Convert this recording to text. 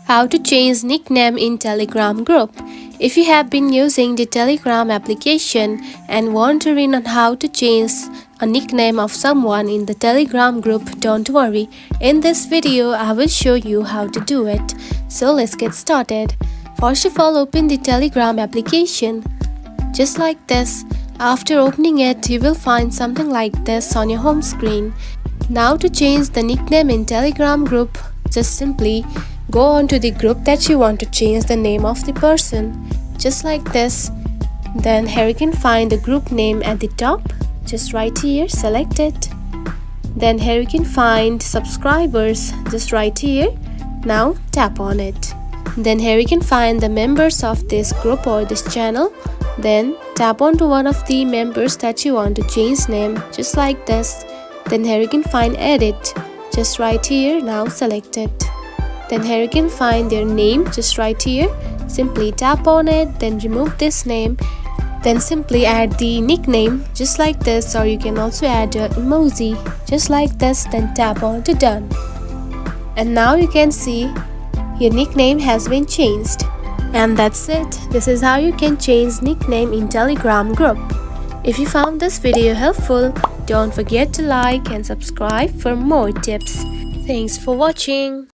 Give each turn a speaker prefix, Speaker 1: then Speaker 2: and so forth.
Speaker 1: How to change nickname in Telegram group. If you have been using the Telegram application and wondering on how to change a nickname of someone in the Telegram group, don't worry. In this video, I will show you how to do it. So let's get started. First of all, open the Telegram application. Just like this. After opening it, you will find something like this on your home screen. Now to change the nickname in Telegram group, just simply go on to the group that you want to change the name of the person, just like this. Then here you can find the group name at the top. Just right here, select it. Then here you can find subscribers, just right here. Now tap on it. Then here you can find the members of this group or this channel. Then tap on to one of the members that you want to change name, just like this. Then here you can find edit, just right here. Now select it. Then here you can find their name, just right here. Simply tap on it, then remove this name. Then simply add the nickname, just like this, or you can also add an emoji, just like this. Then tap on to done. And now you can see your nickname has been changed. And that's it. This is how you can change nickname in Telegram group. If you found this video helpful, don't forget to like and subscribe for more tips. Thanks for watching.